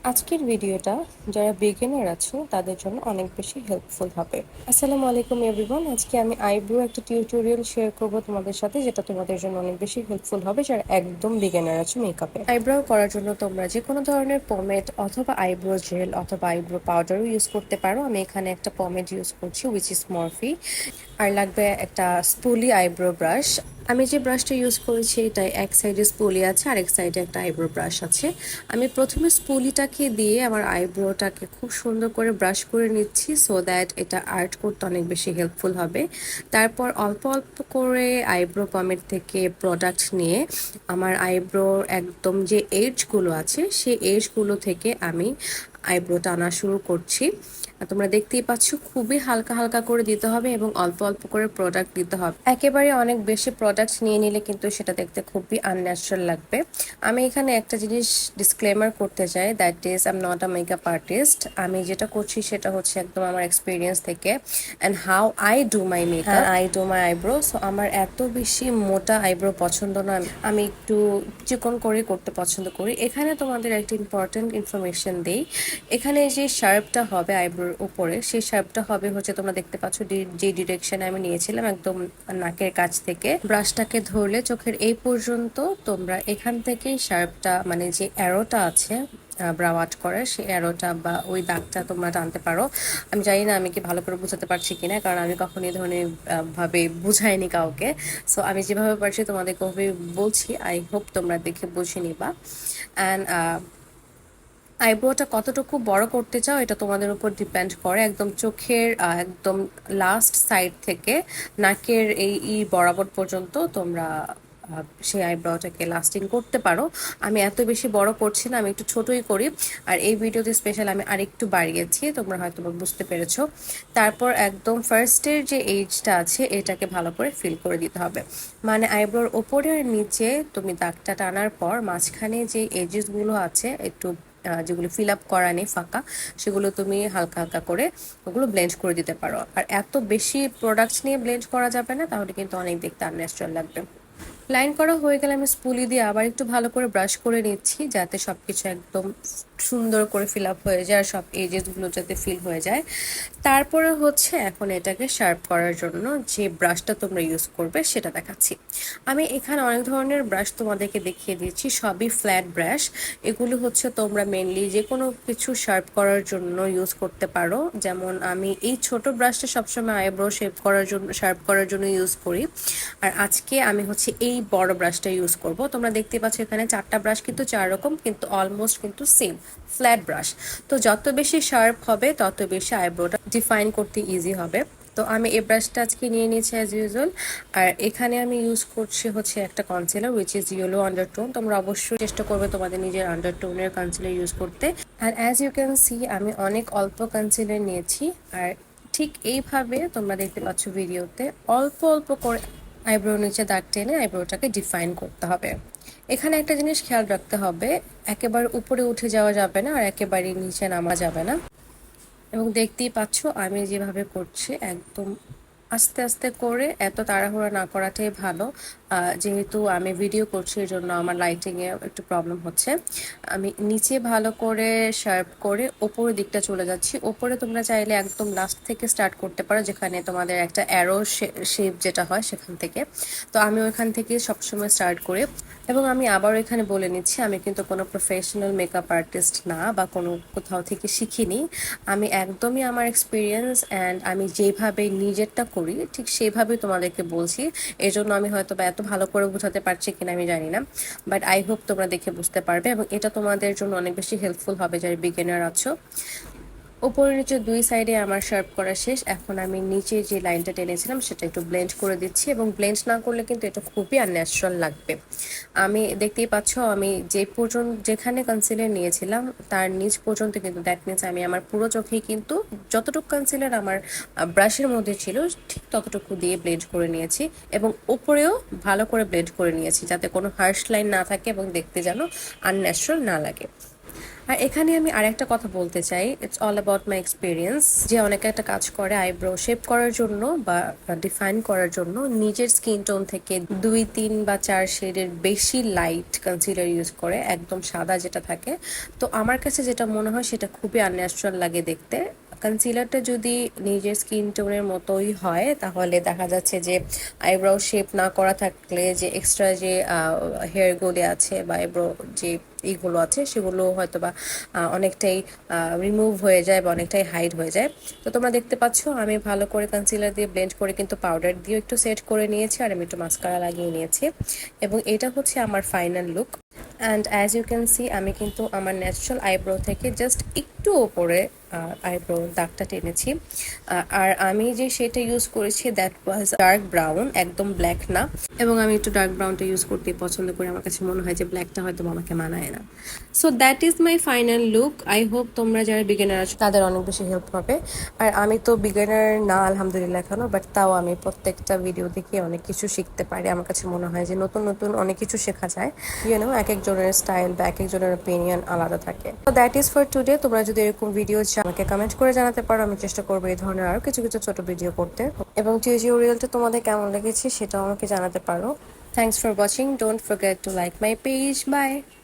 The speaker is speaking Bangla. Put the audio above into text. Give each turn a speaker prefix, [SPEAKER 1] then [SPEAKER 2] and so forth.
[SPEAKER 1] আজকের ভিডিওটা যারা বিগিনার আছো তাদের জন্য অনেক বেশি হেল্পফুল হবে। আসসালামু আলাইকুম এভরিওয়ান। আজকে আমি আইব্রো একটা টিউটোরিয়াল শেয়ার করব তোমাদের সাথে, যেটা তোমাদের জন্য অনেক বেশি হেল্পফুল হবে যারা একদম বিগিনার আছো মেকআপে। আইব্রো করার জন্য তোমরা যে কোনো ধরনের পমেড অথবা আইব্রো জেল অথবা আইব্রো পাউডারও ইউজ করতে পারো। আমি এখানে একটা পমেড ইউজ করছি উইচ ইজ মরফি। আর লাগবে একটা স্পুলি আইব্রো ব্রাশ। আমি যে ব্রাশটা ইউজ করেছি এটা এক সাইডে স্পুলি আছে আর এক সাইডে একটা আইব্রো ব্রাশ আছে। আমি প্রথমে স্পুলিটাকে দিয়ে আমার আইব্রোটাকে খুব সুন্দর করে ব্রাশ করে নিচ্ছি, সো দ্যাট এটা আর্ট করতে অনেক বেশি হেল্পফুল হবে। তারপর অল্প অল্প করে আইব্রো পমেড থেকে প্রোডাক্ট নিয়ে আমার আইব্রোর একদম যে এজগুলো আছে সেই এজগুলো থেকে আমি আইব্রোটা আনা শুরু করছি। তোমরা দেখতেই পাচ্ছ খুবই হালকা হালকা করে দিতে হবে এবং অল্প অল্প করে প্রোডাক্ট দিতে হবে। একেবারে অনেক বেশি প্রোডাক্ট নিয়ে নিলে কিন্তু সেটা দেখতে খুবই আনন্যাচারাল লাগবে। আমি এখানে একটা জিনিস ডিসক্লেমার করতে চাই, that is I am not a makeup artist. আমি যেটা করছি সেটা হচ্ছে একদম আমার এক্সপিরিয়েন্স থেকে and how I do my makeup, I do my eyebrow. So আমার এত বেশি মোটা আইব্রো পছন্দ না, আমি একটু চিকন করে করতে পছন্দ করি। এখানে তোমাদের একটা ইম্পর্টেন্ট ইনফরমেশন দিই। এখানে যে শার্পটা হবে আইব্রোর উপরে, সেই শার্পটা হবে হচ্ছে তোমরা দেখতে পাচ্ছ যে ডিরেকশনে আমি নিয়েছিলাম একদম নাকের কাছ থেকে ব্রাশটাকে ধরলে চোখের এই পর্যন্ত তোমরা এখান থেকেই শার্পটা মানে যে অ্যারোটা আছে ব্রাও আউট করে সেই অ্যারোটা বা ওই দাগটা তোমরা টানতে পারো। আমি জানি না আমি কি ভালো করে বুঝাতে পারছি কিনা, কারণ আমি কখনো এই ধরনের ভাবে বুঝাইনি কাউকে। সো আমি যেভাবে পারছি তোমাদেরকে ওভাবে বলছি, আই হোপ তোমরা দেখে বুঝে নিবা। অ্যান্ড আইব্রোটা কতটুকু বড় করতে চাও এটা তোমাদের উপর ডিপেন্ড করে। একদম চোখের একদম লাস্ট সাইড থেকে নাকের এই বরাবর পর্যন্ত তোমরা সেই আইব্রোটাকে লাস্টিং করতে পারো। আমি এত বেশি বড় করছি না, আমি একটু ছোটই করি। আর এই ভিডিওতে স্পেশাল আমি আরেকটু বাড়িয়েছি, তোমরা হয়তো বুঝতে পেরেছো। তারপর একদম ফার্স্টের যে এইজটা আছে এটাকে ভালো করে ফিল করে দিতে হবে। মানে আইব্রোর ওপরে আর নিচে তুমি দাগটা টানার পর মাঝখানে যে এজেসগুলো আছে একটু যেগুলো ফিল আপ করা নেই ফাঁকা, সেগুলো তুমি হালকা হালকা করে ওগুলো ব্লেন্ড করে দিতে পারো। আর এত বেশি প্রোডাক্টস নিয়ে ব্লেন্ড করা যাবে না, তাহলে কিন্তু অনেক দেখতে আনন্যাচারাল লাগবে। লাইন করা হয়ে গেলে আমি স্পুলি দিয়ে আবার একটু ভালো করে ব্রাশ করে নিচ্ছি, যাতে সবকিছু একদম সুন্দর করে ফিল আপ হয়ে যায় আর সব এজেসগুলো যাতে ফিল হয়ে যায়। তারপরে হচ্ছে এখন এটাকে শার্প করার জন্য যে ব্রাশটা তোমরা ইউজ করবে সেটা দেখাচ্ছি। আমি এখানে অনেক ধরনের ব্রাশ তোমাদেরকে দেখিয়ে দিচ্ছি, সবই ফ্ল্যাট ব্রাশ। এগুলো হচ্ছে তোমরা মেনলি যে কোনো কিছু শার্প করার জন্য ইউজ করতে পারো। যেমন আমি এই ছোট ব্রাশটা সবসময় আইব্রো শেপ করার জন্য শার্প করার জন্য ইউজ করি। আর আজকে আমি হচ্ছে এই বড় ব্রাশটা ইউজ করব। তোমরা দেখতে পাচ্ছ এখানে 4টা ব্রাশ কিন্তু 4 রকম, কিন্তু অলমোস্ট কিন্তু সেম ফ্ল্যাট ব্রাশ। তো যত বেশি শার্প হবে তত বেশি আইব্রোটা ডিফাইন করতে ইজি হবে। তো আমি এই ব্রাশটা আজকে নিয়ে নিয়েছি অ্যাজ ইউজুয়াল। আর এখানে আমি ইউজ করছি হচ্ছে একটা concealer which is yellow undertone. তোমরা অবশ্যই চেষ্টা করবে তোমাদের নিজের আন্ডারটোনের কনসিলার ইউজ করতে। আর অ্যাজ ইউ ক্যান সি আমি অনেক অল্প কনসিলার নিয়েছি। আর ঠিক এইভাবে তোমরা দেখতে পাচ্ছ ভিডিওতে অল্প অল্প করে আইব্রোর নিচে দাগ টেনে আইব্রোটাকে ডিফাইন করতে হবে। এখানে একটা জিনিস খেয়াল রাখতে হবে, একেবারে উপরে উঠে যাওয়া যাবে না আর একেবারে নিচে নামা যাবে না। এবং দেখতেই পাচ্ছ আমি যেভাবে করছি একদম আস্তে আস্তে করে, এত তাড়াহুড়া না করাটাই ভালো। যেহেতু আমি ভিডিও করছি এই জন্য আমার লাইটিংয়ে একটু প্রবলেম হচ্ছে। আমি নিচে ভালো করে শার্প করে ওপরের দিকটা চলে যাচ্ছি। ওপরে তোমরা চাইলে একদম লাস্ট থেকে স্টার্ট করতে পারো, যেখানে তোমাদের একটা অ্যারো শেপ যেটা হয় সেখান থেকে। তো আমি ওইখান থেকে সবসময় স্টার্ট করি। এবং আমি আবারও এখানে বলে নিচ্ছি, আমি কিন্তু কোনো প্রফেশনাল মেকআপ আর্টিস্ট না বা কোনো কোথাও থেকে শিখিনি। আমি একদমই আমার এক্সপিরিয়েন্স অ্যান্ড আমি যেভাবে নিজেরটা করি ঠিক সেইভাবেই তোমাদেরকে বলছি। এজন্য আমি হয়তো বা এত ভালো করে বোঝাতে পারছি কিনা আমি জানি না, বাট আই হোপ তোমরা দেখে বুঝতে পারবে এবং এটা তোমাদের জন্য অনেক বেশি হেল্পফুল হবে যারা বিগিনার আছো। উপরে নিচে দুই সাইডে আমার শার্প করা শেষ। এখন আমি নিচে যে লাইনটা টেনেছিলাম সেটা একটু ব্লেন্ড করে দিচ্ছি, এবং ব্লেন্ড না করলে কিন্তু এটা খুবই আনন্যাচারাল লাগবে। আমি দেখতেই পাচ্ছ আমি যে পর্যন্ত যেখানে কনসিলার নিয়েছিলাম তার নিচ পর্যন্ত, কিন্তু দ্যাট মিনস আমি আমার পুরো চোখেই কিন্তু যতটুকু কনসিলার আমার ব্রাশের মধ্যে ছিল ঠিক ততটুকু দিয়ে ব্লেন্ড করে নিয়েছি, এবং উপরেও ভালো করে ব্লেন্ড করে নিয়েছি যাতে কোনো হার্শ লাইন না থাকে এবং দেখতে যেন আনন্যাচারাল না লাগে। আর এখানে আমি আরেকটা কথা বলতে চাই, it's all about my experience, যে অনেকে একটা কাজ করে আইব্রো শেপ করার জন্য বা ডিফাইন করার জন্য নিজের স্কিন টোন থেকে 2, 3 বা 4 শেডের বেশি লাইট কনসিলার ইউজ করে, একদম সাদা যেটা থাকে। তো আমার কাছে যেটা মনে হয় সেটা খুবই আনন্যাচারাল লাগে দেখতে। কনসিলারটা যদি নিজের স্কিন টোনের মতোই হয় তাহলে দেখা যাচ্ছে যে আইব্রো শেপ না করা থাকলে যে এক্সট্রা যে হেয়ারগুলি আছে বা আইব্রো যে এইগুলো আছে সেগুলো হয়তো বা অনেকটাই রিমুভ হয়ে যায় বা অনেকটাই হাইড হয়ে যায়। তো তোমরা দেখতে পাচ্ছ আমি ভালো করে কনসিলার দিয়ে ব্লেন্ড করে কিন্তু পাউডার দিয়েও একটু সেট করে নিয়েছি, আর আমি একটু মাস্কারা লাগিয়ে নিয়েছি, এবং এটা হচ্ছে আমার final look. And as you can see আমি কিন্তু আমার ন্যাচারাল আইব্রো থেকে জাস্ট একটু ওপরে আইব্রো দাগটা টেনেছি। আর আমি যে সেটা ইউজ করেছি দ্যাট ওয়াজ ডার্ক ব্রাউন, একদম ব্ল্যাক না। এবং আমি একটু ডার্ক ব্রাউনটা ইউজ করতে পছন্দ করি, আমার কাছে মনে হয় যে ব্ল্যাকটা হয়তো আমাকে মানায় না। So that is my final look. I hope তোমরা যারা বিগিনার আছো তাদের অনেক বেশি হেল্প হবে। আর আমি তো বিগিনার না আলহামদুলিল্লাহ এখনো, বাট তাও আমি প্রত্যেকটা ভিডিও দেখে অনেক কিছু শিখতে পারি। আমার কাছে মনে হয় যে নতুন নতুন অনেক কিছু শেখা যায়, এক একজনের স্টাইল বা এক একজনের ওপিনিয়ন আলাদা থাকে। তো দ্যাট ইজ ফর টুডে। তোমরা যদি এরকম ভিডিও চাও আমাকে কমেন্ট করে জানাতে পারো, আমি চেষ্টা করবো এই ধরনের আরো কিছু কিছু ছোট ভিডিও করতে, এবং টিউটোরিয়ালটা তোমাদের কেমন লেগেছে সেটাও আমাকে জানাতে পারো। Thanks for watching. Don't forget to like my page. Bye.